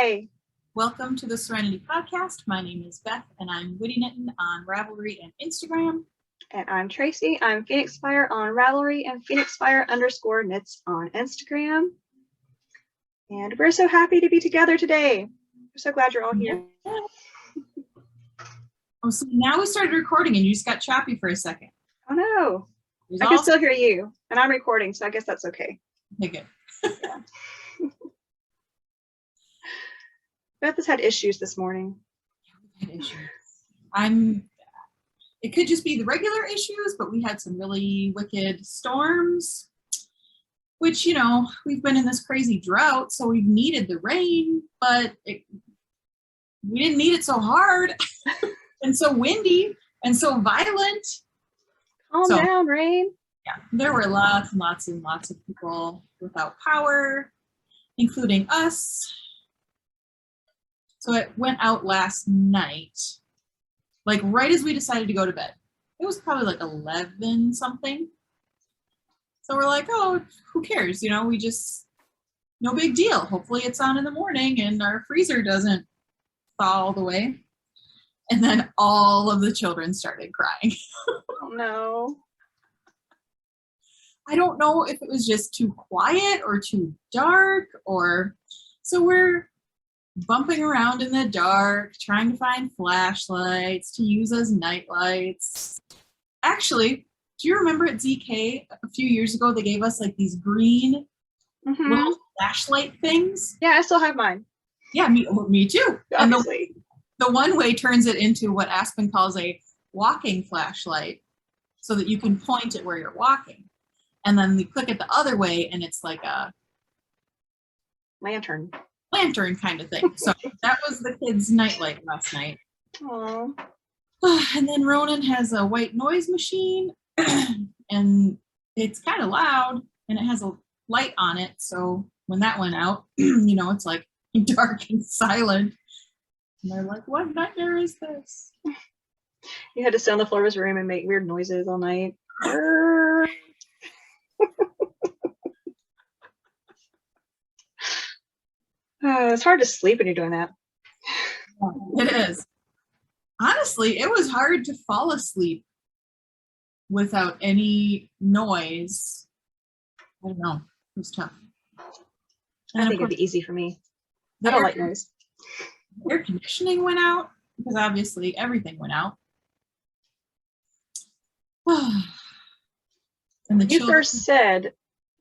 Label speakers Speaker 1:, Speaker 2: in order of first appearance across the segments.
Speaker 1: Hi.
Speaker 2: Welcome to the Serenity Podcast. My name is Beth, and I'm Witty Knitting on Ravelry and Instagram.
Speaker 1: And I'm Tracy. I'm Phoenix Fire on Ravelry and PhoenixFire_knits on Instagram. And we're so happy to be together today. We're so glad you're all here.
Speaker 2: Yeah. Oh, so now we started recording and you just got choppy for a second.
Speaker 1: Oh no. I can still hear you. And I'm recording, so I guess that's okay.
Speaker 2: Okay, good.
Speaker 1: Yeah. Beth has had issues this morning.
Speaker 2: It could just be the regular issues, but we had some really wicked storms, which, you know, we've been in this crazy drought, so we've needed the rain, but we didn't need it so hard and so windy and so violent.
Speaker 1: Calm down, rain.
Speaker 2: Yeah, there were lots and lots and lots of people without power, including us. So it went out last night, like right as we decided to go to bed. It was probably like 11 something. So we're like, oh, who cares? You know, no big deal. Hopefully it's on in the morning and our freezer doesn't thaw all the way. And then all of the children started crying.
Speaker 1: Oh no.
Speaker 2: I don't know if it was just too quiet or too dark so we're bumping around in the dark, trying to find flashlights to use as night lights. Actually, do you remember at ZK a few years ago, they gave us like these green little flashlight things?
Speaker 1: Yeah, I still have mine.
Speaker 2: Yeah, me too.
Speaker 1: Obviously.
Speaker 2: And the one way turns it into what Aspen calls a walking flashlight so that you can point at where you're walking. And then you click it the other way and it's like a
Speaker 1: lantern
Speaker 2: kind of thing. So that was the kids' nightlight last night.
Speaker 1: Aww.
Speaker 2: And then Ronan has a white noise machine and it's kind of loud and it has a light on it. So when that went out, you know, it's like dark and silent. And they're like, what nightmare is this?
Speaker 1: You had to sit on the floor of his room and make weird noises all night. It's hard to sleep when you're doing that.
Speaker 2: It is. Honestly, it was hard to fall asleep without any noise. I don't know. It was tough.
Speaker 1: I think it'd be easy for me. I don't like noise.
Speaker 2: Air conditioning went out because obviously everything went out. And
Speaker 1: when you first said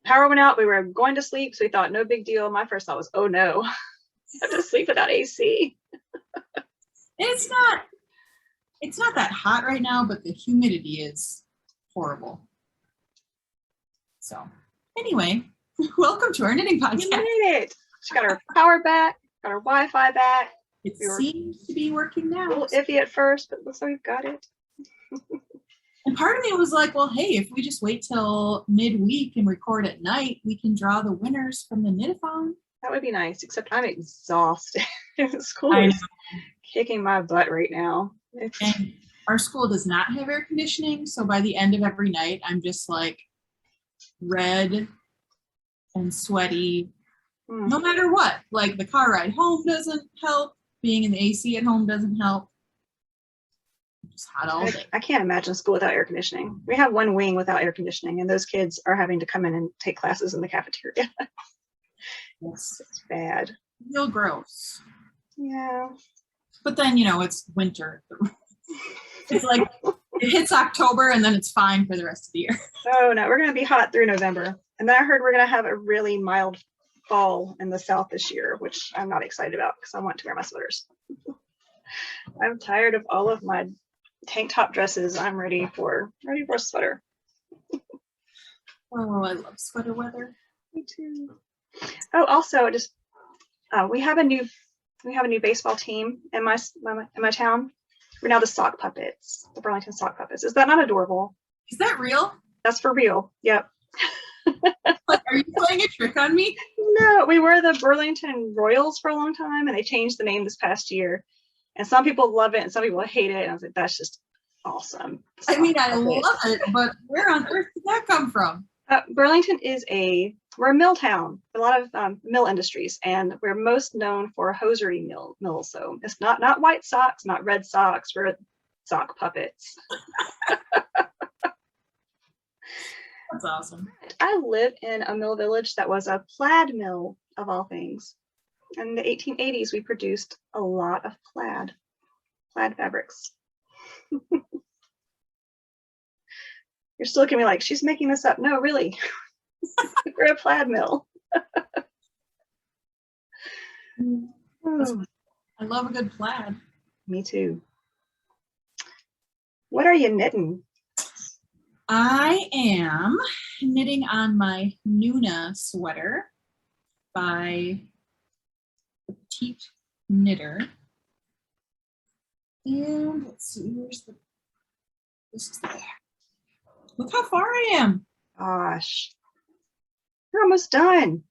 Speaker 1: power went out, we were going to sleep, so we thought no big deal. My first thought was, oh no, I have to sleep without AC.
Speaker 2: It's not that hot right now, but the humidity is horrible. So anyway, welcome to our knitting podcast.
Speaker 1: We made it. She got her power back, got her Wi-Fi back.
Speaker 2: It seems to be working now.
Speaker 1: A little iffy at first, but looks like we've got it.
Speaker 2: And part of me was like, well, hey, if we just wait till midweek and record at night, we can draw the winners from the Knitathon.
Speaker 1: That would be nice, except I'm exhausted. School is kicking my butt right now.
Speaker 2: And our school does not have air conditioning, so by the end of every night, I'm just like red and sweaty, no matter what. Like the car ride home doesn't help. Being in the AC at home doesn't help. Just hot all day.
Speaker 1: I can't imagine school without air conditioning. We have one wing without air conditioning, and those kids are having to come in and take classes in the cafeteria.
Speaker 2: Yes.
Speaker 1: It's bad.
Speaker 2: Real gross.
Speaker 1: Yeah.
Speaker 2: But then, you know, it's winter. It's like it hits October and then it's fine for the rest of the year.
Speaker 1: Oh no, we're going to be hot through November. And then I heard we're going to have a really mild fall in the south this year, which I'm not excited about because I want to wear my sweaters. I'm tired of all of my tank top dresses. I'm ready for a sweater.
Speaker 2: Oh, I love sweater weather.
Speaker 1: Me too. Oh, also, we have a new baseball team in my town. We're now the sock puppets, the Burlington sock puppets. Is that not adorable?
Speaker 2: Is that real?
Speaker 1: That's for real. Yep.
Speaker 2: Like, are you playing a trick on me?
Speaker 1: No, we were the Burlington Royals for a long time, and they changed the name this past year. And some people love it, and some people hate it. And I was like, that's just awesome.
Speaker 2: I mean, I love it, but where on earth did that come from?
Speaker 1: Burlington is a we're a mill town, a lot of mill industries, and we're most known for hosiery mills. So it's not white socks, not red socks, we're sock puppets.
Speaker 2: That's awesome.
Speaker 1: I lived in a mill village that was a plaid mill, of all things. In the 1880s, we produced a lot of plaid fabrics. You're still looking at me like, she's making this up. No, really. We're a plaid mill.
Speaker 2: I love a good plaid.
Speaker 1: Me too. What are you knitting?
Speaker 2: I am knitting on my Nuna sweater by Petite Knitter. And let's see, this is the back. Look how far I am.
Speaker 1: Gosh, you're almost done.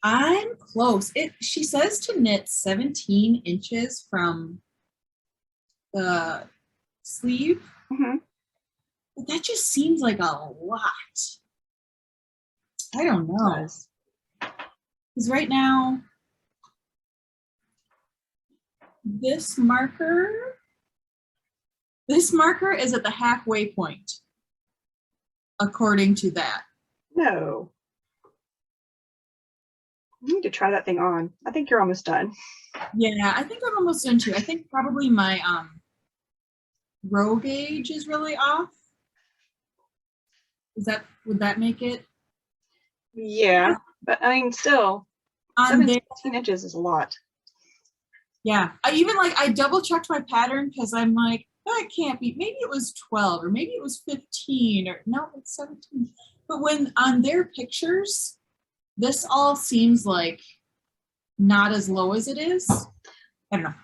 Speaker 2: I'm close. She says to knit 17 inches from the sleeve.
Speaker 1: Mm-hmm.
Speaker 2: But that just seems like a lot. I don't know. Because right now, this marker is at the halfway point, according to that.
Speaker 1: No. You need to try that thing on. I think you're almost done.
Speaker 2: Yeah, I think I'm almost done too. I think probably my row gauge is really off. Would that make it?
Speaker 1: Yeah, but I mean, still, 17 inches is a lot.
Speaker 2: Yeah, I double checked my pattern because I'm like, that can't be. Maybe it was 12 or maybe it was 15 or no, it's 17. But when on their pictures, this all seems like not as low as it is. I don't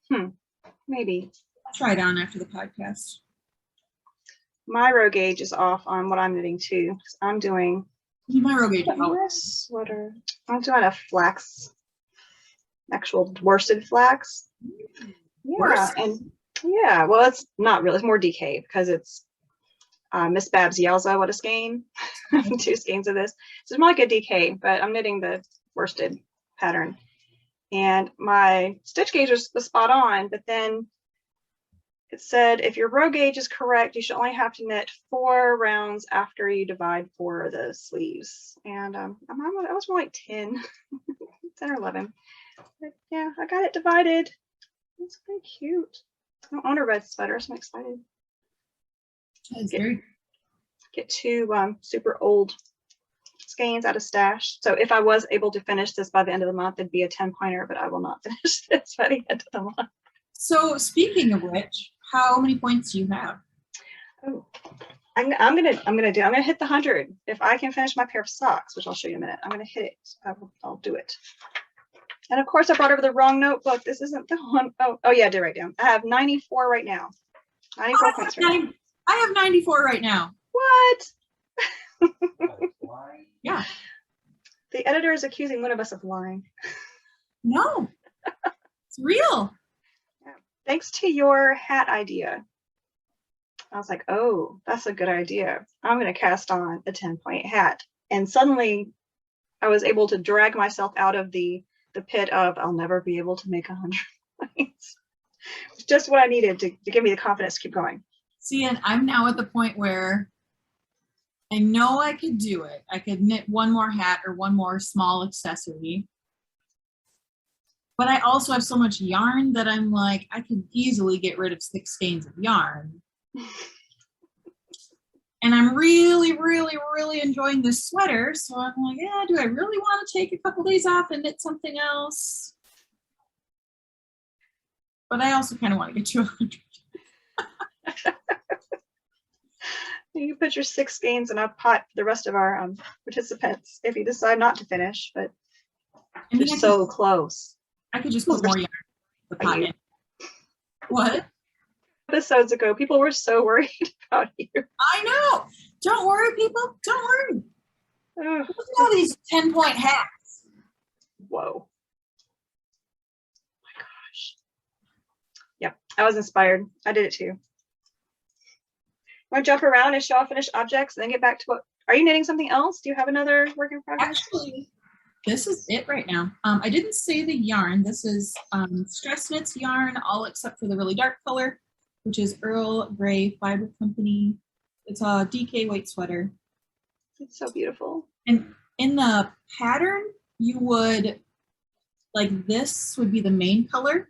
Speaker 2: know.
Speaker 1: Maybe.
Speaker 2: I'll try it on after the podcast.
Speaker 1: My row gauge is off on what I'm knitting too. I'm doing
Speaker 2: my row gauge
Speaker 1: sweater. I'm doing a flax, actual worsted flax. Yeah, and yeah, well, it's not really. It's more DK because it's Miss Babs Yelza what a skein. 2 skeins of this. So it's more like a DK, but I'm knitting the worsted pattern. And my stitch gauge was spot on, but then it said if your row gauge is correct, you should only have to knit 4 rounds after you divide for the sleeves. And I was more like 10, 10 or 11. But yeah, I got it divided. It's pretty cute. I don't own a red sweater, so I'm excited. Get 2 super old skeins out of stash. So if I was able to finish this by the end of the month, it'd be a 10-pointer, but I will not finish this by the end of the month.
Speaker 2: So speaking of which, how many points do you have?
Speaker 1: Oh, I'm gonna hit the 100 if I can finish my pair of socks, which I'll show you in a minute. I'm gonna hit it. I'll do it. And of course, I brought over the wrong notebook. This isn't the one. Oh yeah, I did write down. I have 94 right now. 94 points right now.
Speaker 2: I have 94 right now.
Speaker 1: What?
Speaker 2: Yeah.
Speaker 1: The editor is accusing one of us of lying.
Speaker 2: No, it's real.
Speaker 1: Yeah. Thanks to your hat idea, I was like, oh, that's a good idea. I'm going to cast on a 10-point hat. And suddenly I was able to drag myself out of the pit of I'll never be able to make 100 points. It's just what I needed to give me the confidence to keep going.
Speaker 2: See, and I'm now at the point where I know I could do it. I could knit 1 more hat or 1 more small accessory. But I also have so much yarn that I'm like, I could easily get rid of 6 skeins of yarn. And I'm really, really, really enjoying this sweater. So I'm like, yeah, do I really want to take a couple days off and knit something else? But I also kind of want to get to 100.
Speaker 1: You put your 6 skeins in a pot for the rest of our participants if you decide not to finish, but you're so close.
Speaker 2: I could just put more yarn in the pot in. What?
Speaker 1: Episodes ago, people were so worried about you.
Speaker 2: I know. Don't worry, people. Don't worry.
Speaker 1: Ugh.
Speaker 2: Look at all these 10-point hats.
Speaker 1: Whoa. My gosh. Yep, I was inspired. I did it too. Want to jump around and show off finished objects and then get back to what Are you knitting something else? Do you have another work in progress?
Speaker 2: Actually, this is it right now. I didn't say the yarn. This is Stress Knits yarn, all except for the really dark color, which is Earl Grey Fiber Company. It's a DK white sweater.
Speaker 1: It's so beautiful.
Speaker 2: And in the pattern, you would, like, this would be the main color.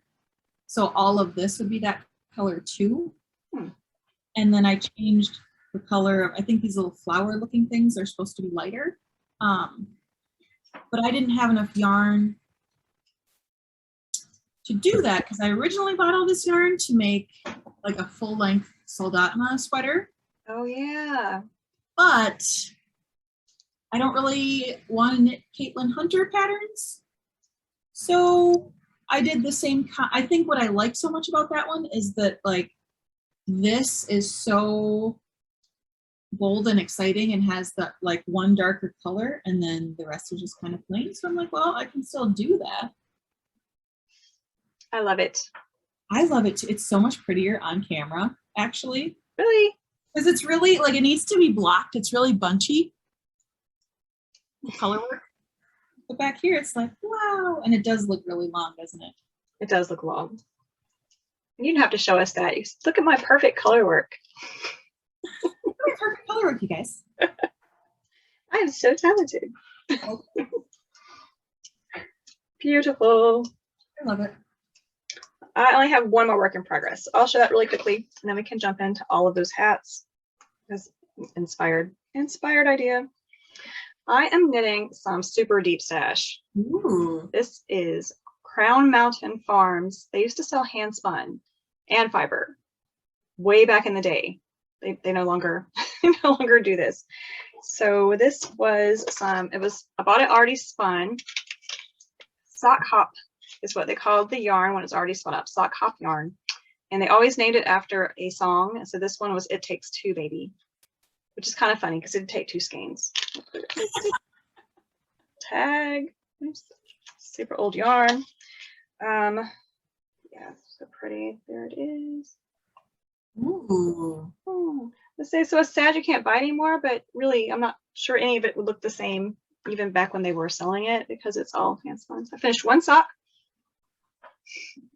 Speaker 2: So all of this would be that color too. And then I changed the color of, I think these little flower looking things are supposed to be lighter. But I didn't have enough yarn to do that because I originally bought all this yarn to make like a full length Soldatma sweater.
Speaker 1: Oh yeah.
Speaker 2: But I don't really want to knit Caitlin Hunter patterns. So I did the same, I think what I like so much about that one is that like this is so bold and exciting and has the like one darker color and then the rest is just kind of plain. So I'm like, well, I can still do that.
Speaker 1: I love it.
Speaker 2: I love it too. It's so much prettier on camera, actually.
Speaker 1: Really?
Speaker 2: Because it's really like, it needs to be blocked. It's really bunchy, the color work. But back here, it's like, wow. And it does look really long, doesn't it?
Speaker 1: It does look long. You didn't have to show us that. You look at my perfect color work.
Speaker 2: Perfect color work, you guys.
Speaker 1: I am so talented. Beautiful.
Speaker 2: I love it.
Speaker 1: I only have one more work in progress. I'll show that really quickly, and then we can jump into all of those hats. That's inspired idea. I am knitting some super deep stash.
Speaker 2: Ooh.
Speaker 1: This is Crown Mountain Farms. They used to sell hand spun and fiber way back in the day. They no longer do this. So this was I bought it already spun. Sock hop is what they called the yarn when it's already spun up, sock hop yarn. And they always named it after a song. So this one was It Takes Two, Baby, which is kind of funny because it'd take two skeins. Tag. Oops. Super old yarn. Yeah, so pretty. There it is.
Speaker 2: Ooh.
Speaker 1: Oh, let's say so. A sad you can't buy anymore, but really, I'm not sure any of it would look the same even back when they were selling it because it's all hand spun. I finished one sock.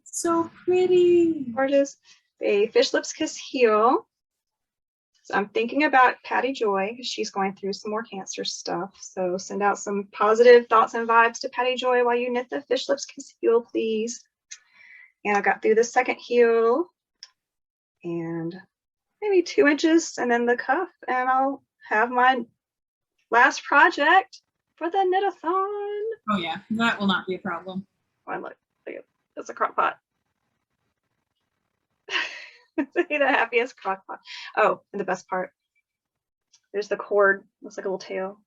Speaker 2: So pretty.
Speaker 1: Gorgeous. A Fishlips Kiss Heel. So I'm thinking about Patty Joy because she's going through some more cancer stuff. So send out some positive thoughts and vibes to Patty Joy while you knit the Fishlips Kiss Heel, please. And I got through the second heel and maybe 2 inches and then the cuff, and I'll have my last project for the Knitathon.
Speaker 2: Oh yeah, that will not be a problem.
Speaker 1: Oh, look, that's a crock pot. The happiest crock pot. Oh, and the best part, there's the cord. Looks like a little tail.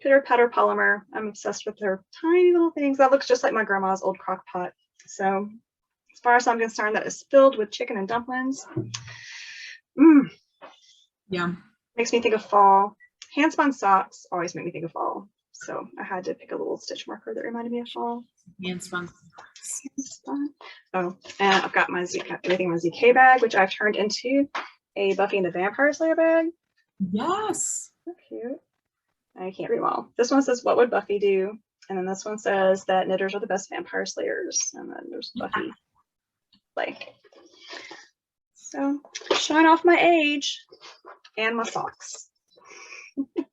Speaker 1: Pitter Patter Polymer. I'm obsessed with their tiny little things. That looks just like my grandma's old crock pot. So as far as I'm concerned, that is filled with chicken and dumplings.
Speaker 2: Yeah.
Speaker 1: Makes me think of fall. Hand spun socks always make me think of fall. So I had to pick a little stitch marker that reminded me of fall.
Speaker 2: Hand spun.
Speaker 1: Oh, and I've got my everything in my ZK bag, which I've turned into a Buffy and the Vampire Slayer bag.
Speaker 2: Yes.
Speaker 1: So cute. I can't read them all. This one says, "What would Buffy do?" And then this one says that knitters are the best vampire slayers. And then there's Buffy. Like, so showing off my age and my socks.
Speaker 2: I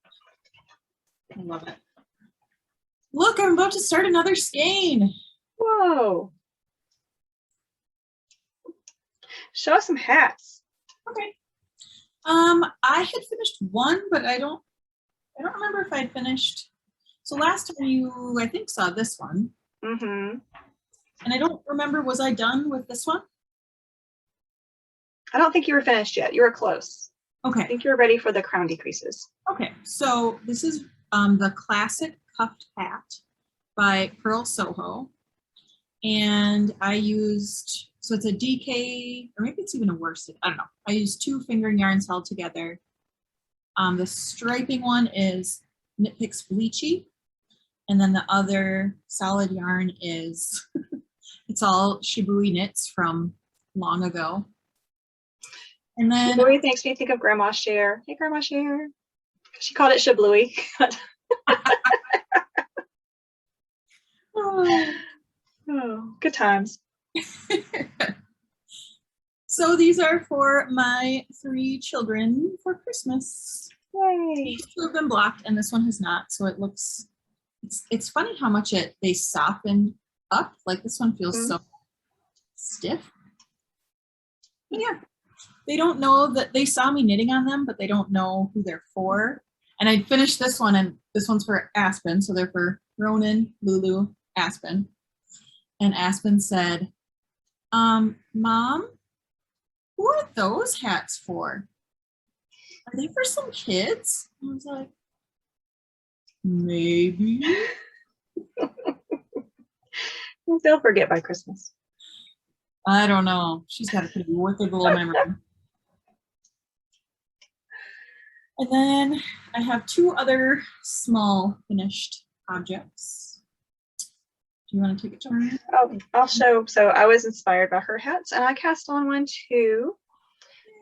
Speaker 2: love it. Look, I'm about to start another skein.
Speaker 1: Whoa. Show us some hats.
Speaker 2: Okay. I had finished one, but I don't remember if I finished. So last time you, I think, saw this one.
Speaker 1: Mm-hmm.
Speaker 2: And I don't remember, was I done with this one?
Speaker 1: I don't think you were finished yet. You were close.
Speaker 2: Okay.
Speaker 1: I think you're ready for the crown decreases.
Speaker 2: Okay, so this is the classic cuffed hat by Purl Soho. And I used, so it's a DK, or maybe it's even a worsted, I don't know. I used 2 fingering yarns held together. The striping one is Knit Picks Bleachy. And then the other solid yarn is, it's all Shibui knits from long ago. And then
Speaker 1: Shablooey makes me think of Grandma Cher. Hey, Grandma Cher. She called it Shablooey.
Speaker 2: oh.
Speaker 1: Oh, good times.
Speaker 2: So these are for my 3 children for Christmas.
Speaker 1: Yay.
Speaker 2: These 2 have been blocked and this one has not. So it looks, it's funny how much they soften up. Like this one feels so stiff. But yeah, they don't know that they saw me knitting on them, but they don't know who they're for. And I finished this one, and this one's for Aspen. So they're for Ronan, Lulu, Aspen. And Aspen said, Mom, who are those hats for? Are they for some kids? And I was like, maybe.
Speaker 1: They'll forget by Christmas.
Speaker 2: I don't know. She's got a pretty wicked little memory. And then I have 2 other small finished objects. Do you want to take a turn?
Speaker 1: Oh, I'll show. So I was inspired by her hats, and I cast on one too,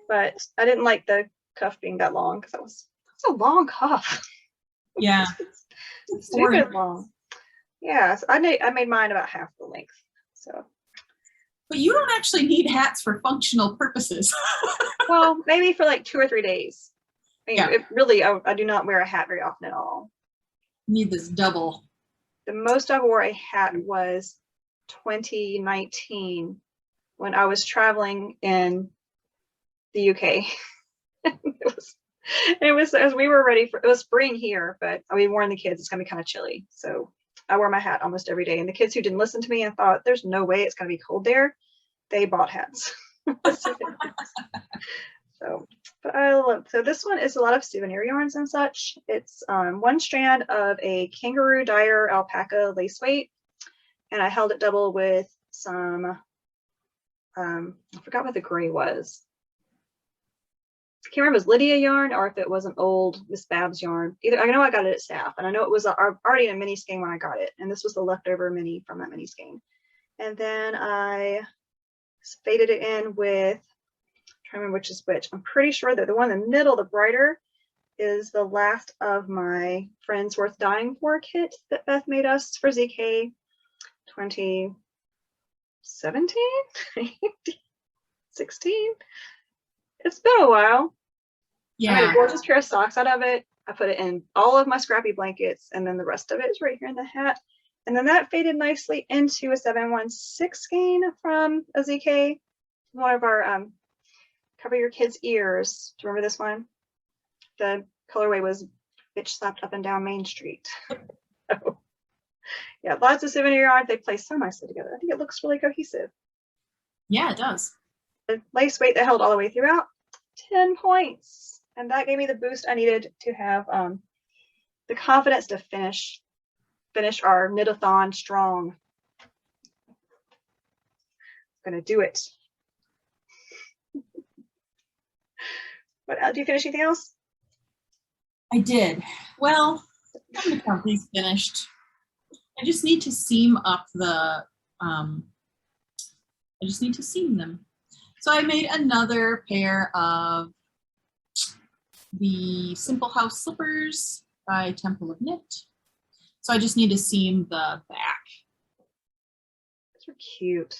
Speaker 1: but I didn't like the cuff being that long because that's a long cuff.
Speaker 2: Yeah.
Speaker 1: It's stupid long. Yeah, so I made mine about half the length. So.
Speaker 2: But you don't actually need hats for functional purposes.
Speaker 1: Well, maybe for like 2 or 3 days. I mean,
Speaker 2: Yeah.
Speaker 1: it really, I do not wear a hat very often at all.
Speaker 2: You need this double.
Speaker 1: The most I wore a hat was 2019 when I was traveling in the UK. it was as we were ready for, it was spring here, but we warned the kids it's gonna be kind of chilly. So I wore my hat almost every day. And the kids who didn't listen to me and thought there's no way it's gonna be cold there, they bought hats. So, but I love, so this one is a lot of souvenir yarns and such. It's 1 strand of a kangaroo dyer alpaca lace weight, and I held it double with some, I forgot what the gray was. I can't remember if it was Lydia yarn or if it was an old Miss Babs yarn. Either, I know I got it at staff, and I know it was already in a mini skein when I got it, and this was the leftover mini from that mini skein. And then I faded it in with, I don't remember which is which. I'm pretty sure that the one in the middle, the brighter, is the last of my Friends Worth Dying For kit that Beth made us for ZK 2017, 16. It's been a while.
Speaker 2: Yeah.
Speaker 1: I made a gorgeous pair of socks out of it. I put it in all of my scrappy blankets, and then the rest of it is right here in the hat. And then that faded nicely into a 716 skein from a ZK, one of our Cover Your Kids' Ears. Do you remember this one? The colorway was Bitch Slapped Up and Down Main Street. So, yeah, lots of souvenir yarn. They play so nicely together. I think it looks really cohesive.
Speaker 2: Yeah, it does.
Speaker 1: The lace weight that held all the way throughout, 10 points. And that gave me the boost I needed to have the confidence to finish our knitathon strong. I'm gonna do it. What, do you finish anything else?
Speaker 2: I did. Well, I'm gonna count these finished. I just need to seam up the, I just need to seam them. So I made another pair of the Simple House slippers by Temple of Knit. So I just need to seam the back.
Speaker 1: Those are cute.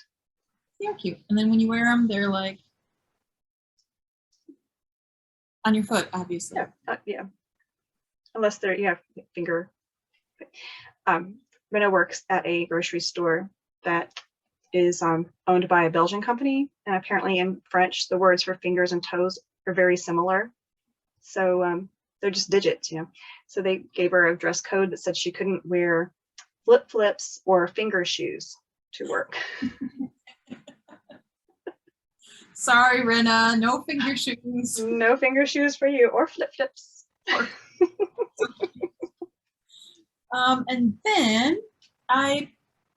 Speaker 2: They're cute. And then when you wear them, they're like on your foot, obviously.
Speaker 1: Yeah, yeah. Unless they're, you have finger. Rena works at a grocery store that is owned by a Belgian company, and apparently in French the words for fingers and toes are very similar. So they're just digits, you know. So they gave her a dress code that said she couldn't wear flip-flips or finger shoes to work.
Speaker 2: Sorry, Rena, no finger shoes.
Speaker 1: No finger shoes for you, or flip-flips.
Speaker 2: And then I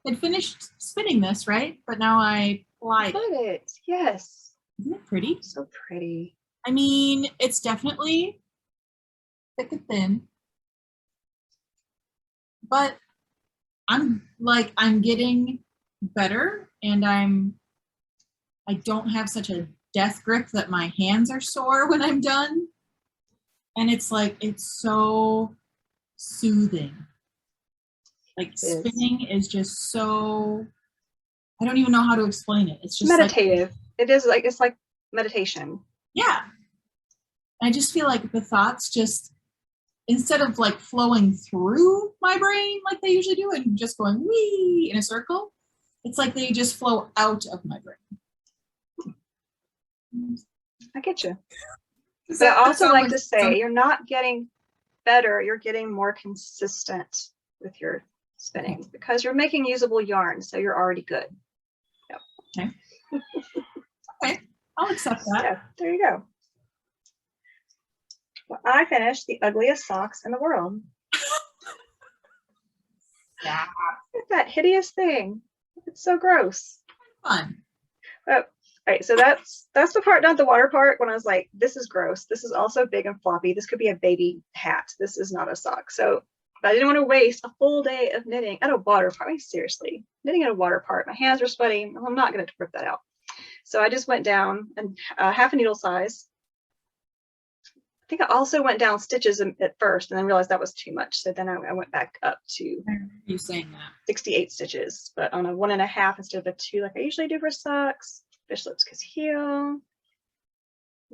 Speaker 2: had finished spinning this, right? But now I plied
Speaker 1: it. Yes.
Speaker 2: Isn't it pretty?
Speaker 1: So pretty.
Speaker 2: I mean, it's definitely thick and thin, but I'm getting better, and I don't have such a death grip that my hands are sore when I'm done. And it's like, it's so soothing. Like spinning is just so, I don't even know how to explain it. It's just
Speaker 1: meditative. Like, it's like meditation.
Speaker 2: Yeah. I just feel like the thoughts just, instead of like flowing through my brain like they usually do and just going wee in a circle, it's like they just flow out of my brain.
Speaker 1: I get you. But I also like to say you're not getting better, you're getting more consistent with your spinning because you're making usable yarn, so you're already good. Yep.
Speaker 2: Okay. Okay, I'll accept that.
Speaker 1: Yeah, there you go. Well, I finished the ugliest socks in the world.
Speaker 2: Yeah.
Speaker 1: Look at that hideous thing. It's so gross.
Speaker 2: Fun.
Speaker 1: Oh, all right, so that's the part, not the water part, when I was like, this is gross. This is also big and floppy. This could be a baby hat. This is not a sock. So I didn't want to waste a full day of knitting at a water part. I mean, seriously, knitting at a water part. My hands were sweaty. I'm not going to rip that out. So I just went down and half a needle size. I think I also went down stitches at first and then realized that was too much. So then I went back up to
Speaker 2: you saying that
Speaker 1: 68 stitches, but on a 1.5 instead of a 2 like I usually do for socks. Fishlips kiss heel.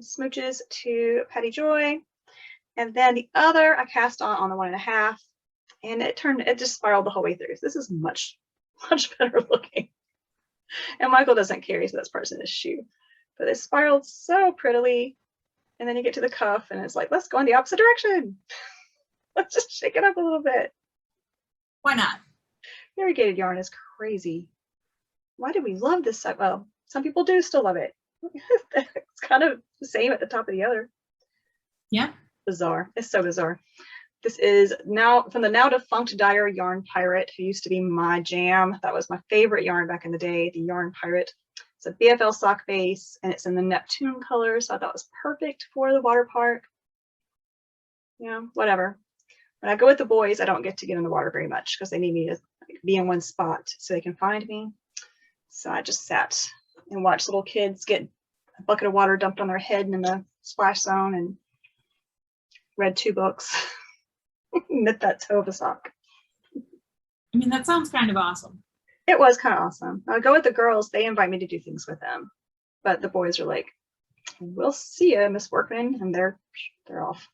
Speaker 1: Smooches to Patty Joy. And then the other I cast on the 1.5, and it just spiraled the whole way through. So this is much better looking. And Michael doesn't carry, so that's part in his shoe. But it spiraled so prettily. And then you get to the cuff and it's like, let's go in the opposite direction. Let's just shake it up a little bit.
Speaker 2: Why not?
Speaker 1: Variegated yarn is crazy. Why do we love this stuff? Well, some people do still love it. It's kind of the same at the top of the other.
Speaker 2: Yeah.
Speaker 1: Bizarre. It's so bizarre. This is now from the now defunct dyer Yarn Pirate, who used to be my jam. That was my favorite yarn back in the day, the Yarn Pirate. It's a BFL sock base and it's in the Neptune color, so I thought it was perfect for the water park. You know, whatever. When I go with the boys, I don't get to get in the water very much because they need me to be in one spot so they can find me. So I just sat and watched little kids get a bucket of water dumped on their head in the splash zone and read 2 books. Knit that toe of a sock.
Speaker 2: I mean, that sounds kind of awesome.
Speaker 1: It was kind of awesome. I go with the girls. They invite me to do things with them. But the boys are like, we'll see you, Miss Workman. And they're off.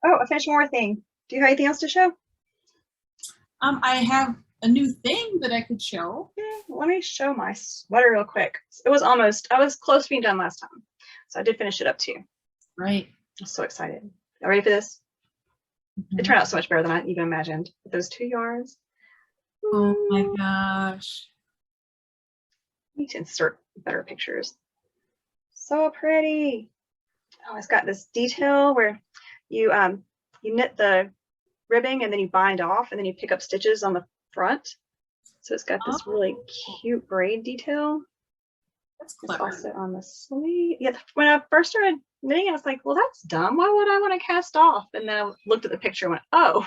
Speaker 1: Oh, I finished one more thing. Do you have anything else to show?
Speaker 2: I have a new thing that I could show.
Speaker 1: Yeah, let me show my sweater real quick. I was close to being done last time. So I did finish it up too.
Speaker 2: Right.
Speaker 1: I'm so excited. Y'all ready for this? It turned out so much better than I even imagined. With those 2 yarns.
Speaker 2: Oh my gosh.
Speaker 1: I need to insert better pictures. So pretty. Oh, it's got this detail where you knit the ribbing and then you bind off and then you pick up stitches on the front. So it's got this really cute braid detail.
Speaker 2: That's clever.
Speaker 1: It's also on the sleeve. Yeah, when I first started knitting, I was like, well, that's dumb. Why would I want to cast off? And then I looked at the picture and went, oh,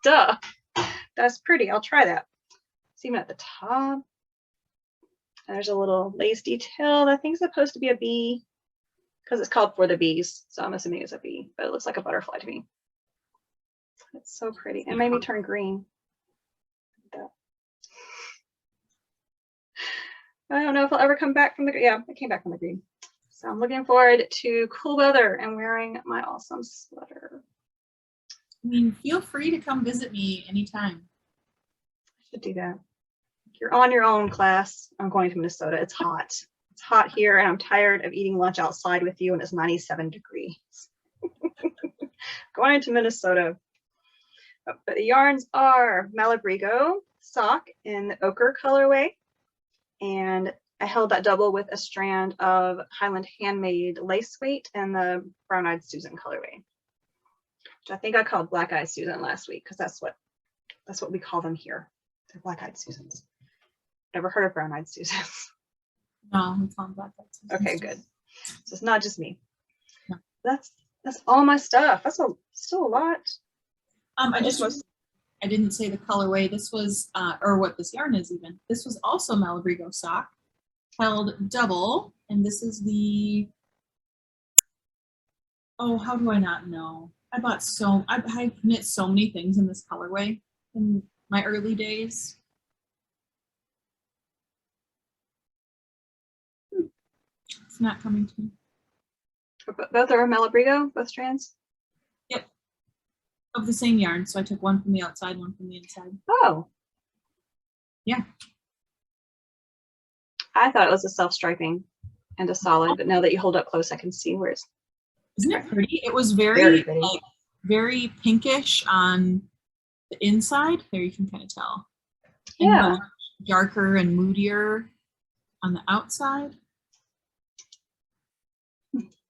Speaker 1: duh. That's pretty. I'll try that. It's even at the top. And there's a little lace detail. I think it's supposed to be a bee because it's called For the Bees. So I'm assuming it's a bee, but it looks like a butterfly to me. It's so pretty. It made me turn green. I don't know if I'll ever come back from the, yeah, I came back from the green. So I'm looking forward to cool weather and wearing my awesome sweater.
Speaker 2: I mean, feel free to come visit me anytime.
Speaker 1: I should do that. You're on your own, class. I'm going to Minnesota. It's hot. It's hot here and I'm tired of eating lunch outside with you and it's 97 degrees. Going to Minnesota. But the yarns are Malabrigo sock in the Ochre colorway. And I held that double with a strand of Highland handmade lace weight and the Brown Eyed Susan colorway, which I think I called Black Eyed Susan last week because that's what we call them here. They're Black Eyed Susans. Never heard of Brown Eyed Susans?
Speaker 2: No, it's on Black Eyed Susans.
Speaker 1: Okay, good. So it's not just me.
Speaker 2: No.
Speaker 1: That's all my stuff. That's still a lot.
Speaker 2: I just I didn't say the colorway. This was, or what this yarn is even. This was also Malabrigo sock, held double, and this is the, oh, how do I not know? I knit so many things in this colorway in my early days. It's not coming to me.
Speaker 1: Both are Malabrigo, both strands?
Speaker 2: Yep. Of the same yarn. So I took one from the outside, one from the inside.
Speaker 1: Oh.
Speaker 2: Yeah.
Speaker 1: I thought it was a self-striping and a solid, but now that you hold up close, I can see where it's.
Speaker 2: Isn't it pretty? It was
Speaker 1: Very pretty.
Speaker 2: like, very pinkish on the inside. There you can kind of tell. And
Speaker 1: Yeah.
Speaker 2: darker and moodier on the outside.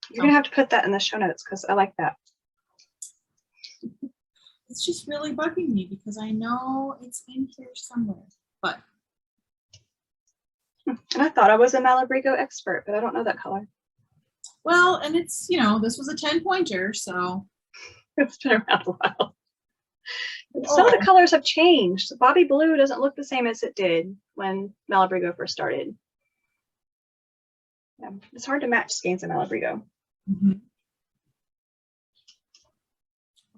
Speaker 1: You're gonna have to put that in the show notes because I like that.
Speaker 2: It's just really bugging me because I know it's in here somewhere, but.
Speaker 1: And I thought I was a Malabrigo expert, but I don't know that color.
Speaker 2: Well, and it's, you know, this was a 10-pointer, so.
Speaker 1: It's been around a while. Some of the colors have changed. Bobby Blue doesn't look the same as it did when Malabrigo first started. Yeah, it's hard to match skeins of Malabrigo.
Speaker 2: Mm-hmm.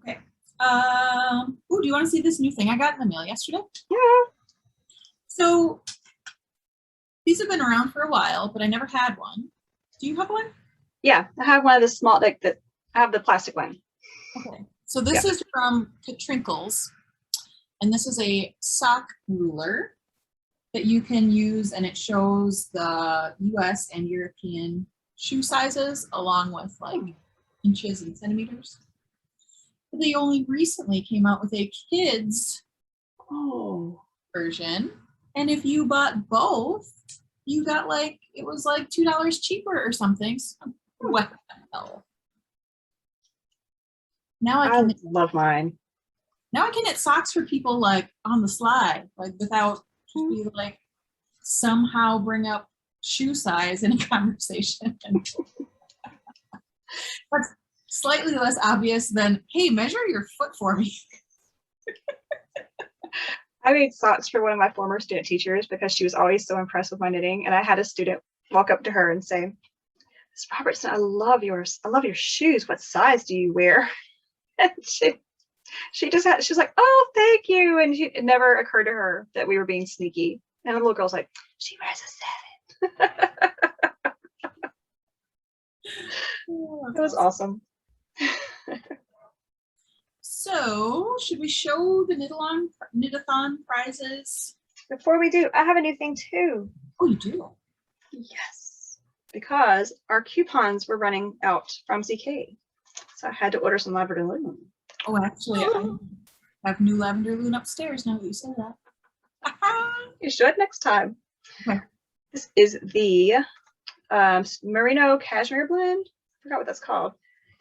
Speaker 2: Okay. Oh, do you want to see this new thing I got in the mail yesterday?
Speaker 1: Yeah.
Speaker 2: So these have been around for a while, but I never had one. Do you have one?
Speaker 1: Yeah, I have one of the small, like I have the plastic one.
Speaker 2: Okay. So this is from Katrinkles, and this is a sock ruler that you can use, and it shows the US and European shoe sizes along with like inches and centimeters. But they only recently came out with a kids version, and if you bought both, you got like, it was like $2 cheaper or something. So what the hell? Now I can
Speaker 1: love mine.
Speaker 2: Now I can knit socks for people like on the slide, like without you like somehow bring up shoe size in a conversation. That's slightly less obvious than, hey, measure your foot for me.
Speaker 1: I made socks for one of my former student teachers because she was always so impressed with my knitting. And I had a student walk up to her and say, Ms. Robertson, I love your shoes. What size do you wear? And she was like, oh, thank you. And it never occurred to her that we were being sneaky. And the little girl's like, she wears a 7. It was awesome.
Speaker 2: So, should we show the Knitathon prizes?
Speaker 1: Before we do, I have a new thing too.
Speaker 2: Oh, you do?
Speaker 1: Yes, because our coupons were running out from ZK. So I had to order some lavender loom.
Speaker 2: Oh, actually, I have new lavender loom upstairs now that you say that.
Speaker 1: You should next time.
Speaker 2: Okay.
Speaker 1: This is the Merino Cashmere blend. I forgot what that's called.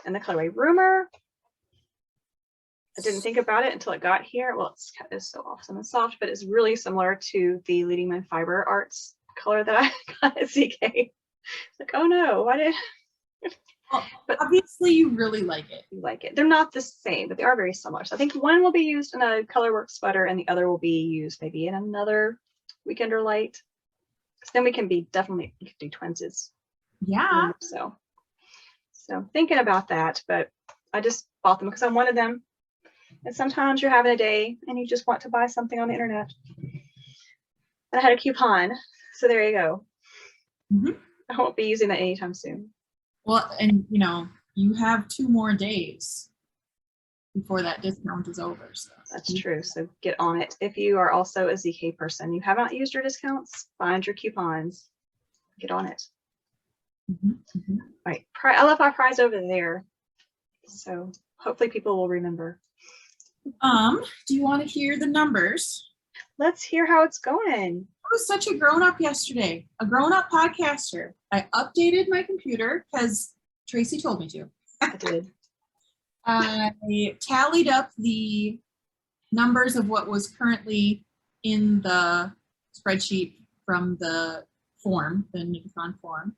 Speaker 1: And the colorway Rumor. I didn't think about it until it got here. Well, it's so awesome and soft, but it's really similar to the Leading Man Fiber Arts color that I got at ZK. It's like, oh no, why did...
Speaker 2: Well, but obviously you really like it.
Speaker 1: You like it. They're not the same, but they are very similar. So I think one will be used in a Colorworks sweater and the other will be used maybe in another Weekender Light. So then we can be definitely, you can do twinses.
Speaker 2: Yeah.
Speaker 1: So thinking about that, but I just bought them because I wanted them. And sometimes you're having a day and you just want to buy something on the internet. And I had a coupon, so there you go.
Speaker 2: Mm-hmm.
Speaker 1: I won't be using that anytime soon.
Speaker 2: Well, and you know, you have 2 more days before that discount is over. So
Speaker 1: that's true. So get on it. If you are also a ZK person, you have not used your discounts, find your coupons, get on it.
Speaker 2: Mm-hmm. Mm-hmm.
Speaker 1: All right. I left our prize over there. So hopefully people will remember.
Speaker 2: Do you want to hear the numbers?
Speaker 1: Let's hear how it's going.
Speaker 2: I was such a grown-up yesterday, a grown-up podcaster. I updated my computer because Tracy told me to.
Speaker 1: I did.
Speaker 2: I tallied up the numbers of what was currently in the spreadsheet from the form, the Knitathon form.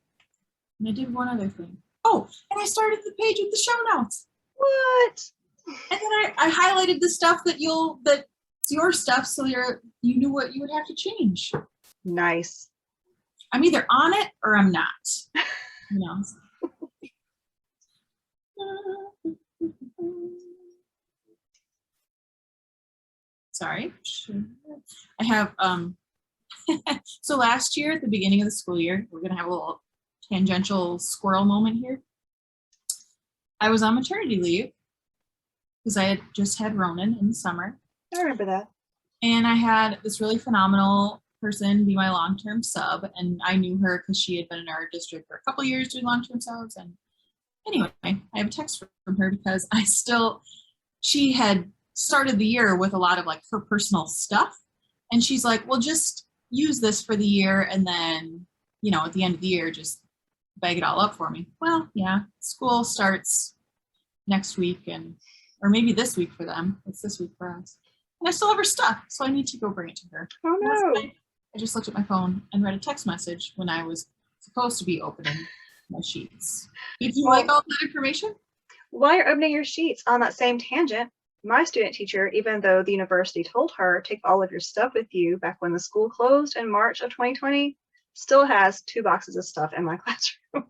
Speaker 2: And I did one other thing. Oh, and I started the page with the show notes.
Speaker 1: What?
Speaker 2: And then I highlighted the stuff that It's your stuff, so you knew what you would have to change.
Speaker 1: Nice.
Speaker 2: I'm either on it or I'm not. You know. Sorry. I have so last year at the beginning of the school year, we're gonna have a little tangential squirrel moment here. I was on maternity leave because I had just had Ronan in the summer.
Speaker 1: I remember that.
Speaker 2: And I had this really phenomenal person be my long-term sub, and I knew her because she had been in our district for a couple years doing long-term subs. And anyway, I have a text from her because she had started the year with a lot of like her personal stuff, and she's like, well, just use this for the year, and then, you know, at the end of the year, just bag it all up for me. Well, yeah, school starts next week, or maybe this week for them. It's this week for us. And I still have her stuff, so I need to go bring it to her.
Speaker 1: Oh no.
Speaker 2: I just looked at my phone and read a text message when I was supposed to be opening my sheets. Did you like all that information?
Speaker 1: While you're opening your sheets, on that same tangent, my student teacher, even though the university told her, take all of your stuff with you back when the school closed in March of 2020, still has 2 boxes of stuff in my classroom.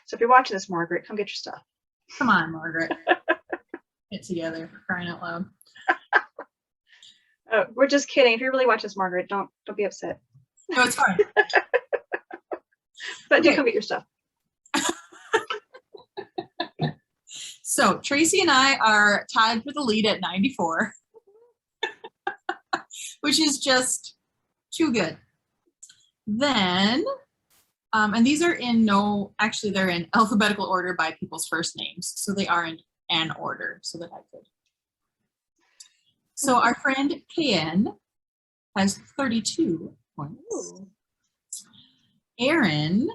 Speaker 1: So if you're watching this, Margaret, come get your stuff.
Speaker 2: Come on, Margaret. Get together, for crying out loud.
Speaker 1: Oh, we're just kidding. If you really watch this, Margaret, don't be upset.
Speaker 2: No, it's fine.
Speaker 1: But
Speaker 2: Okay.
Speaker 1: do come get your stuff.
Speaker 2: So Tracy and I are tied for the lead at 94, which is just too good. Then, and these are actually they're in alphabetical order by people's first names. So they are in an order so that I could. So our friend KN has 32 points.
Speaker 1: Ooh.
Speaker 2: Aaron,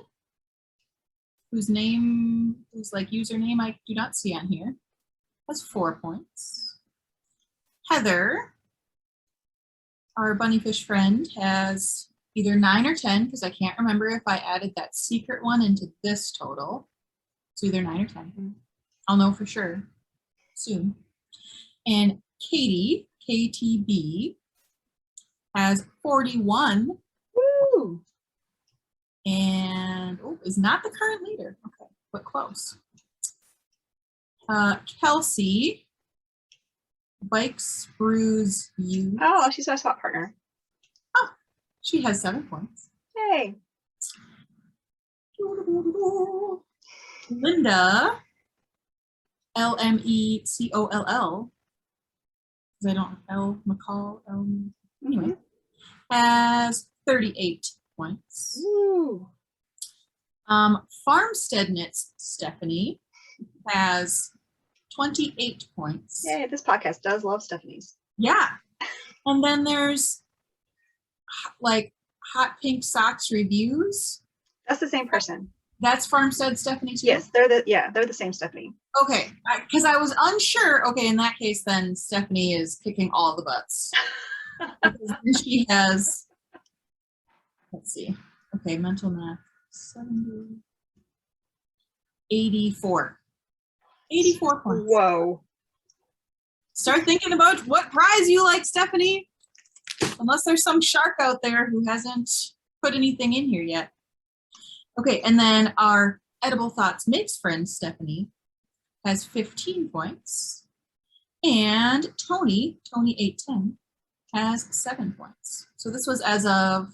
Speaker 2: whose username I do not see on here, has 4 points. Heather, our bunnyfish friend, has either 9 or 10, because I can't remember if I added that secret one into this total. It's either 9 or 10. I'll know for sure soon. And Katie, KTB, has 41.
Speaker 1: Woo!
Speaker 2: And is not the current leader. Okay, but close. Kelsey, Bikes Brews You.
Speaker 1: Oh, she's my swap partner.
Speaker 2: Oh, she has 7 points.
Speaker 1: Yay.
Speaker 2: Linda, LMECOLL, because I don't know, McCall, anyway, has 38 points.
Speaker 1: Ooh.
Speaker 2: Farmstead Knits Stephanie has 28 points.
Speaker 1: Yay, this podcast does love Stephanie's.
Speaker 2: Yeah. And then there's like Hot Pink Socks Reviews.
Speaker 1: That's the same person.
Speaker 2: That's Farmstead Stephanie too?
Speaker 1: Yes, they're the same Stephanie.
Speaker 2: Okay, because I was unsure. Okay, in that case, then Stephanie is kicking all the butts. Because she has, let's see. Okay, mental math. 70, 84. 84 points.
Speaker 1: Whoa.
Speaker 2: Start thinking about what prize you like, Stephanie. Unless there's some shark out there who hasn't put anything in here yet. Okay, and then our Edible Thoughts Makes friend, Stephanie, has 15 points. And Tony 810, has 7 points. So this was as of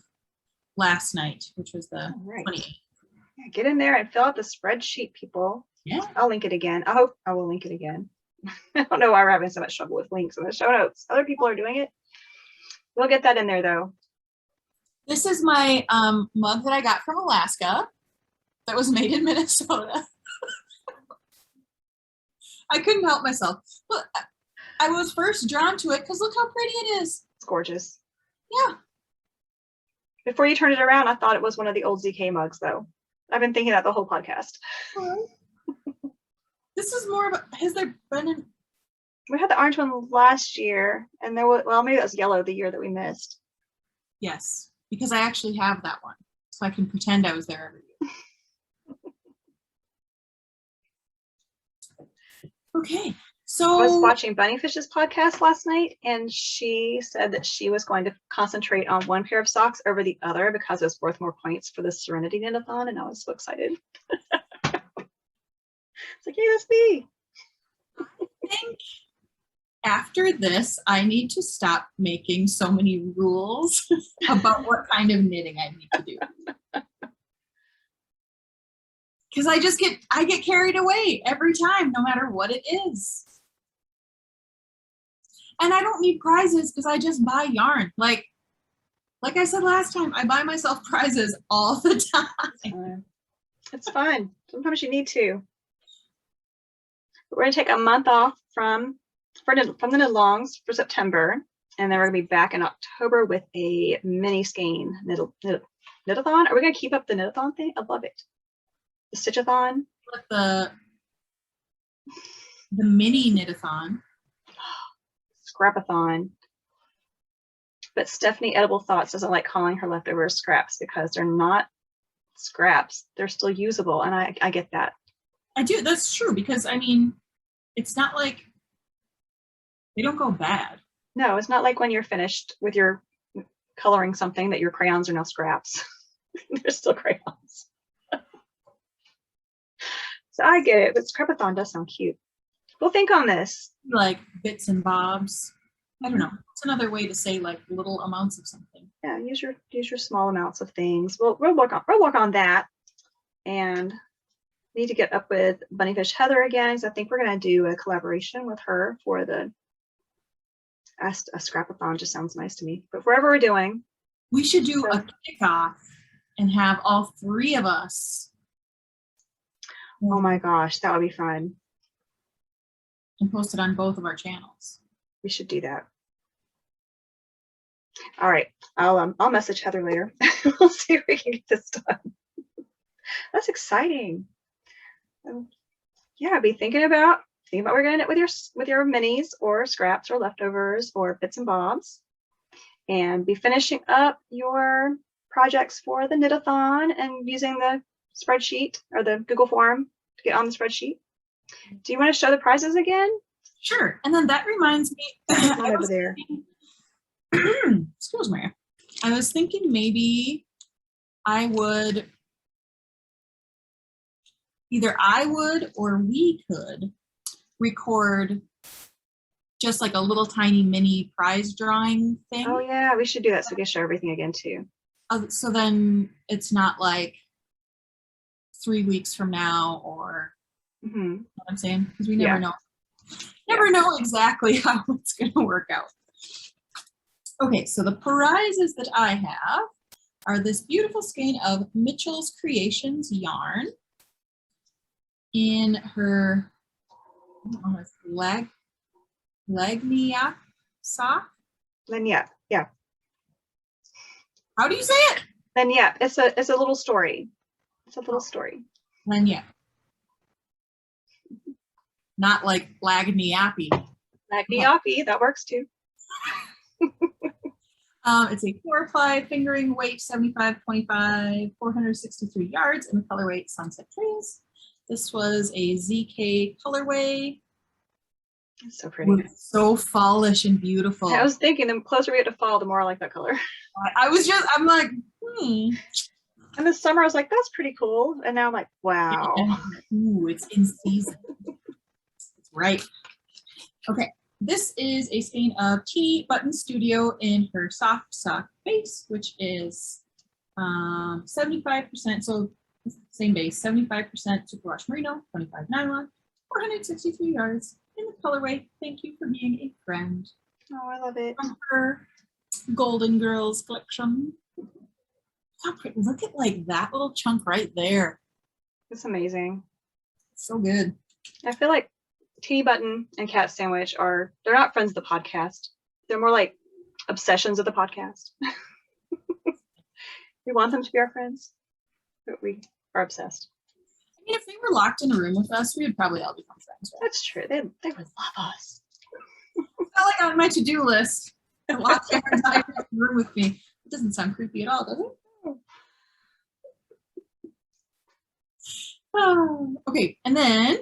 Speaker 2: last night, which was the 28th.
Speaker 1: Yeah, get in there and fill out the spreadsheet, people.
Speaker 2: Yeah.
Speaker 1: I'll link it again. I hope I will link it again. I don't know why we're having so much trouble with links in the show notes. Other people are doing it. We'll get that in there though.
Speaker 2: This is my mug that I got from Alaska that was made in Minnesota. I couldn't help myself. Look, I was first drawn to it because look how pretty it is.
Speaker 1: It's gorgeous.
Speaker 2: Yeah.
Speaker 1: Before you turned it around, I thought it was one of the old ZK mugs though. I've been thinking that the whole podcast.
Speaker 2: This is more of a, has there been an...
Speaker 1: We had the orange one last year, and there was, well, maybe that was yellow the year that we missed.
Speaker 2: Yes, because I actually have that one, so I can pretend I was there every year. Okay, So
Speaker 1: I was watching Bunnyfish's podcast last night, and she said that she was going to concentrate on one pair of socks over the other because it was worth more points for the Serenity Knitathon, and I was so excited. It's like, hey, that's me.
Speaker 2: I think after this, I need to stop making so many rules about what kind of knitting I need to do. Because I get carried away every time, no matter what it is. And I don't need prizes because I just buy yarn. Like I said last time, I buy myself prizes all the time.
Speaker 1: It's fun. Sometimes you need to. We're going to take a month off from the knit-alongs for September, and then we're going to be back in October with a mini skein knitathon. Are we going to keep up the knitathon thing? I love it. The stitchathon.
Speaker 2: The mini knitathon.
Speaker 1: Scrapathon. But Stephanie Edible Thoughts doesn't like calling her leftovers scraps because they're not scraps. They're still usable, and I get that.
Speaker 2: I do. That's true, because I mean, it's not like they don't go bad.
Speaker 1: No, it's not like when you're finished with your coloring something that your crayons are now scraps. They're still crayons. So I get it, but Scrapathon does sound cute. We'll think on this.
Speaker 2: Like bits and bobs. I don't know. It's another way to say like little amounts of something.
Speaker 1: Yeah, use your small amounts of things. We'll work on that, and need to get up with Bunnyfish Heather again, because I think we're going to do a collaboration with her for a Scrapathon. Just sounds nice to me. But whatever we're doing,
Speaker 2: we should do a kickoff and have all three of us.
Speaker 1: Oh my gosh, that would be fun.
Speaker 2: And post it on both of our channels.
Speaker 1: We should do that. All right, I'll message Heather later. We'll see if we can get this done. That's exciting. Yeah, be thinking about what we're gonna knit with your minis or scraps or leftovers or bits and bobs, and be finishing up your projects for the knitathon and using the spreadsheet or the Google form to get on the spreadsheet. Do you want to show the prizes again?
Speaker 2: Sure. And then that reminds me,
Speaker 1: Over there.
Speaker 2: Excuse me. I was thinking maybe either I would or we could record just like a little tiny mini prize drawing thing.
Speaker 1: Oh yeah, we should do that so we can show everything again too.
Speaker 2: So then it's not like 3 weeks from now, or you know what I'm saying? Because we never know. Never know exactly how it's going to work out. Okay, so the prizes that I have are this beautiful skein of Mitchell's Creations yarn in her Lagniappe sock.
Speaker 1: Lagniappe, yeah.
Speaker 2: How do you say it?
Speaker 1: Lagniappe. It's a little story. It's a little story.
Speaker 2: Lagniappe. Not like Lagniappe.
Speaker 1: Lagniappe, that works too.
Speaker 2: It's a 4-ply fingering weight, 75-25, 463 yards in the colorway Sunset Trails. This was a ZK colorway.
Speaker 1: It's so pretty.
Speaker 2: It's so fallish and beautiful.
Speaker 1: I was thinking the closer we get to fall, the more I like that color.
Speaker 2: I'm like,
Speaker 1: In the summer, I was like, that's pretty cool. And now I'm like, wow.
Speaker 2: Ooh, it's in season. It's right. Okay. This is a skein of Teeny Button Studio in her soft sock base, which is 75%, so same base, 75% superwash merino, 25 nylon, 463 yards in the colorway Thank You for Being a Friend.
Speaker 1: Oh, I love it.
Speaker 2: From her Golden Girls collection. Look at like that little chunk right there.
Speaker 1: It's amazing.
Speaker 2: So good. I
Speaker 1: feel like Teeny Button and Cat Sandwich they're not friends of the podcast. They're more like obsessions of the podcast. We want them to be our friends, but we are obsessed.
Speaker 2: I mean, if they were locked in a room with us, we would probably all become friends. Right?
Speaker 1: That's true. They would love us.
Speaker 2: It's not like on my to-do list. Lock their entire room with me. It doesn't sound creepy at all, does it? Oh, okay, and then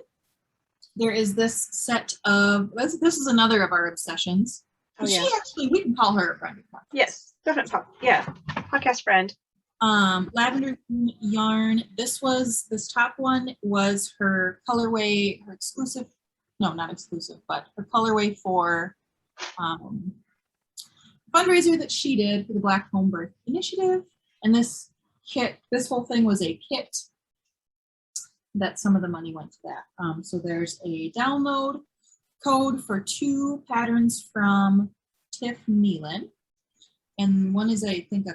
Speaker 2: there is this set of, this is another of our obsessions.
Speaker 1: Oh, yeah.
Speaker 2: She actually, we can call her a friend.
Speaker 1: Yes, definitely. Yeah, podcast friend.
Speaker 2: Lavender Yarn. This top one was her colorway, her exclusive, no, not exclusive, but her colorway for fundraiser that she did for the Black Home Birth Initiative. And this kit, this whole thing was a kit that some of the money went to that. So there's a download code for 2 patterns from Tiff Nealon. And one is, I think,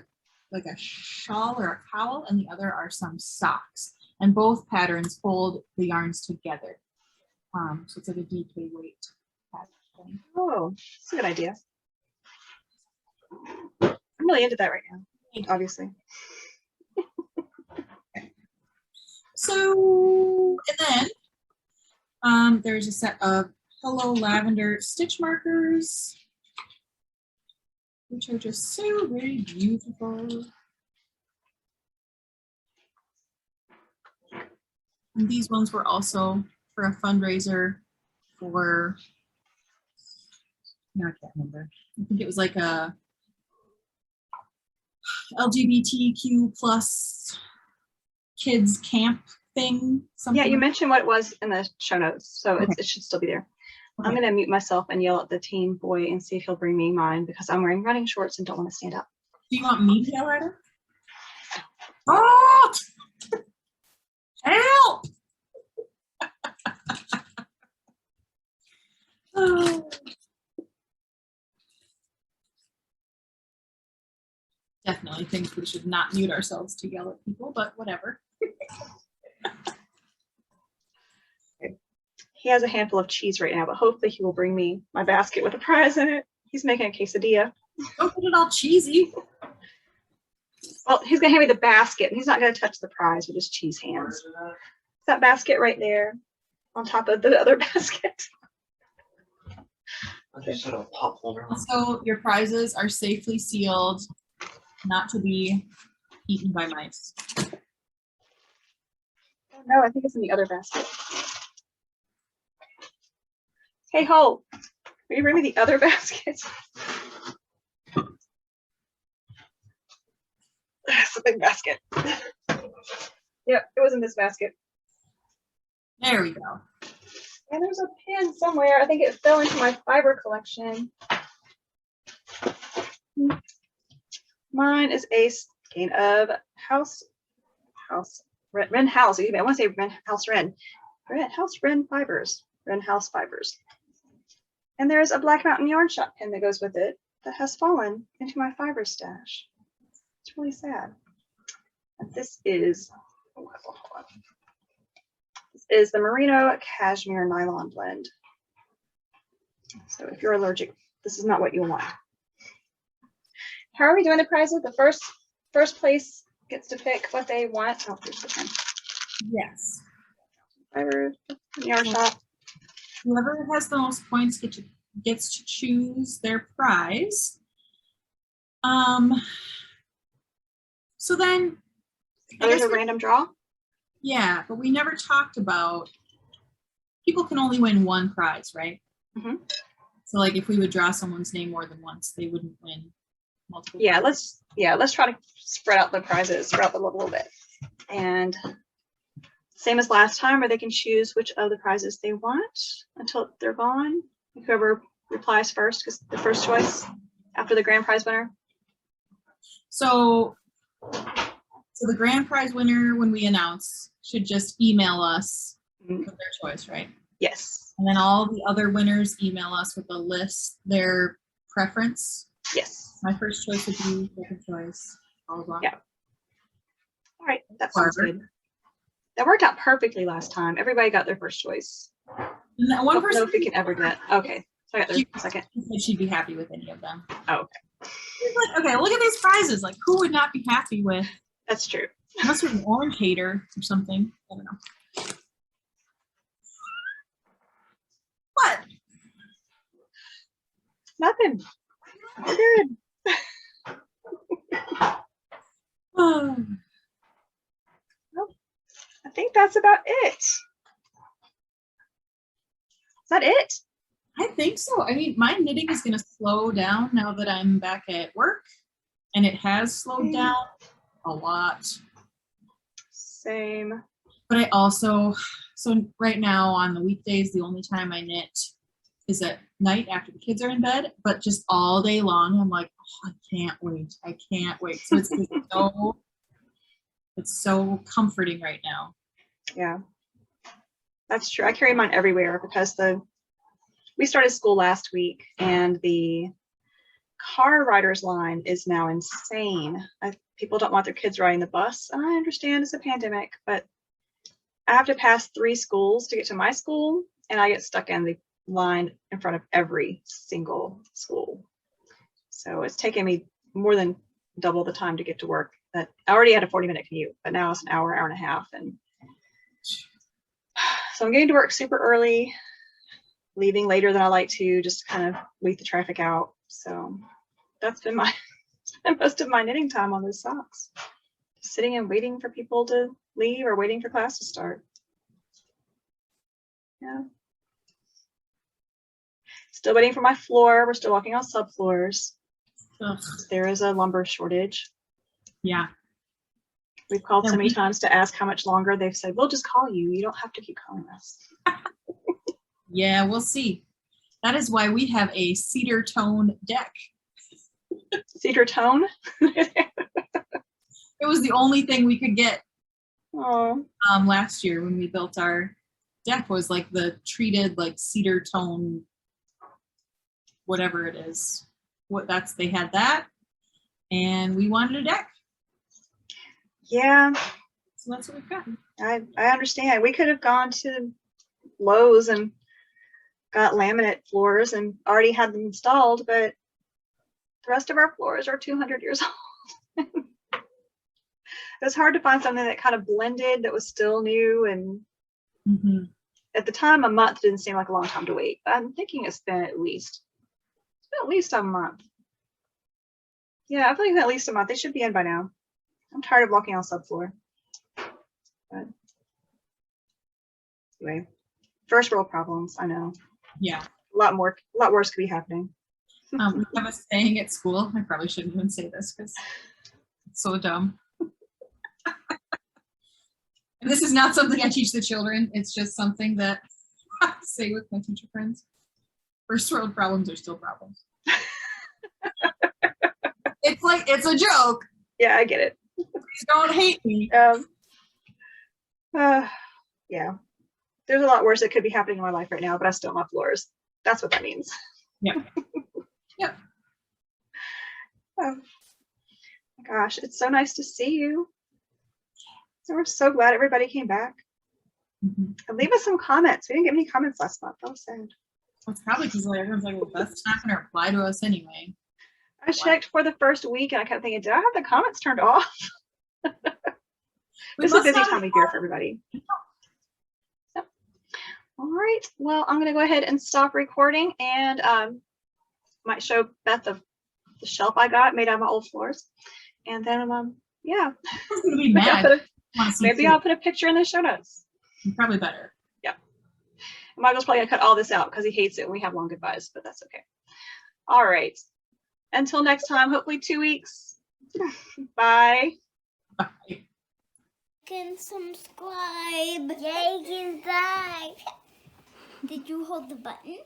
Speaker 2: like a shawl or a cowl, and the other are some socks. And both patterns hold the yarns together. So it's like a DK weight pattern.
Speaker 1: Oh, that's a good idea. I'm really into that right now, obviously.
Speaker 2: So, and then there's a set of Hello Lavender stitch markers, which are just so very beautiful. And these ones were also for a fundraiser for, no, I can't remember. I think it was like a LGBTQ plus kids camp thing.
Speaker 1: Yeah, you mentioned what it was in the show notes, so it should still be there. Okay. I'm going to mute myself and yell at the teen boy and see if he'll bring me mine, because I'm wearing running shorts and don't want to stand up.
Speaker 2: Do you want me to yell at her? Oh! Help! Oh. Definitely think we should not mute ourselves to yell at people, but whatever.
Speaker 1: He has a handful of cheese right now, but hopefully he will bring me my basket with a prize in it. He's making a quesadilla.
Speaker 2: Don't put it all cheesy.
Speaker 1: Well, he's going to hand me the basket, and he's not going to touch the prize with his cheese hands. That basket right there on top of the other basket.
Speaker 2: So your prizes are safely sealed, not to be eaten by mice.
Speaker 1: Oh, no, I think it's in the other basket. Hey, Holt, will you bring me the other basket? It's a big basket. Yep, it was in this basket.
Speaker 2: There we go.
Speaker 1: And there's a pin somewhere. I think it fell into my fiber collection. Mine is a skein of Wren House. I want to say Wren fibers. Wren House fibers. And there's a Black Mountain Yarn Shop pin that goes with it that has fallen into my fiber stash. It's really sad. And this is, hold on. This is the Merino Cashmere Nylon Blend. So if you're allergic, this is not what you want. How are we doing the prizes? The first place gets to pick what they want. Oh, here's the pen.
Speaker 2: Yes.
Speaker 1: Fiber Yarn Shop.
Speaker 2: Whoever has the most points gets to choose their prize. So then,
Speaker 1: there's a random draw.
Speaker 2: Yeah, but we never talked about, people can only win one prize, right?
Speaker 1: Mm-hmm.
Speaker 2: So like if we would draw someone's name more than once, they wouldn't win multiple.
Speaker 1: Yeah, let's try to spread out the prizes throughout the little bit. And same as last time, where they can choose which of the prizes they want until they're gone. Whoever replies first, because the first choice after the grand prize winner.
Speaker 2: So the grand prize winner, when we announce, should just email us with their choice, right?
Speaker 1: Yes.
Speaker 2: And then all the other winners email us with a list, their preference.
Speaker 1: Yes.
Speaker 2: My first choice would be second choice. Blah, blah.
Speaker 1: Yeah. All right, that sounds good. That worked out perfectly last time. Everybody got their first choice.
Speaker 2: And that one
Speaker 1: I don't
Speaker 2: person,
Speaker 1: know if we can ever do that. Okay, so I got their second.
Speaker 2: She'd be happy with any of them.
Speaker 1: Oh, okay.
Speaker 2: Like, okay, look at these prizes. Like, who would not be happy with?
Speaker 1: That's true.
Speaker 2: Unless you're an orange hater or something. I don't know. What?
Speaker 1: Nothing. We're good.
Speaker 2: Oh.
Speaker 1: Well, I think that's about it. that it?
Speaker 2: I think so. I mean, my knitting is going to slow down now that I'm back at work, and it has slowed down a lot.
Speaker 1: Same.
Speaker 2: But I also, so right now on the weekdays, the only time I knit is at night after the kids are in bed, but just all day long, I'm like, oh, I can't wait. I can't wait. So it's so comforting right now.
Speaker 1: Yeah, that's true. I carry mine everywhere because we started school last week and the car riders line is now insane. People don't want their kids riding the bus. I understand it's a pandemic, but I have to pass 3 schools to get to my school, and I get stuck in the line in front of every single school. So it's taken me more than double the time to get to work. That I already had a 40-minute commute, but now it's an hour and a half. And so I'm getting to work super early, leaving later than I like to, just kind of weed the traffic out. So that's been most of my knitting time on those socks. Just sitting and waiting for people to leave or waiting for class to start. Yeah. Still waiting for my floor. We're still walking on subfloors. There is a lumber shortage.
Speaker 2: Yeah.
Speaker 1: We've called so many times to ask how much longer. They've said, we'll just call you. You don't have to keep calling us.
Speaker 2: Yeah, we'll see. That is why we have a cedar tone deck.
Speaker 1: Cedar tone?
Speaker 2: It was the only thing we could get
Speaker 1: last
Speaker 2: year when we built our deck, was like the treated like cedar tone, whatever it is. They had that, and we wanted a deck.
Speaker 1: Yeah.
Speaker 2: So that's what we've got.
Speaker 1: I understand. We could have gone to Lowe's and got laminate floors and already had them installed, but the rest of our floors are 200 years old. It was hard to find something that kind of blended, that was still new. And at the time, a month didn't seem like a long time to wait. But I'm thinking it's been at least a month. Yeah, I feel like at least a month. They should be in by now. I'm tired of walking on subfloor. But anyway, first world problems, I know.
Speaker 2: Yeah.
Speaker 1: A lot worse could be happening.
Speaker 2: We have a saying at school. I probably shouldn't even say this because it's so dumb. And this is not something I teach the children. It's just something that I say with my teacher friends. First world problems are still problems. It's like, it's a joke.
Speaker 1: Yeah, I get it.
Speaker 2: Please don't hate me.
Speaker 1: Yeah. There's a lot worse that could be happening in my life right now, but I still have floors. That's what that means.
Speaker 2: Yeah. Yep.
Speaker 1: Oh my gosh, it's so nice to see you. So we're so glad everybody came back. And leave us some comments. We didn't get any comments last month. That was sad.
Speaker 2: That's probably because everyone's like, well, Beth's not going to reply to us anyway.
Speaker 1: I checked for the first week and I kept thinking, did I have the comments turned off? It's a busy time of year for everybody. So, all right. Well, I'm going to go ahead and stop recording and might show Beth the shelf I got made out of my old floors. And then, yeah.
Speaker 2: I'm going to be mad.
Speaker 1: Maybe I'll put a picture in the show notes.
Speaker 2: Probably better.
Speaker 1: Yeah. Michael's probably gonna cut all this out because he hates it when we have long goodbyes, but that's okay. All right. Until next time, hopefully 2 weeks. Bye.
Speaker 2: Bye.
Speaker 3: Can subscribe. Yay, can subscribe. Did you hold the button?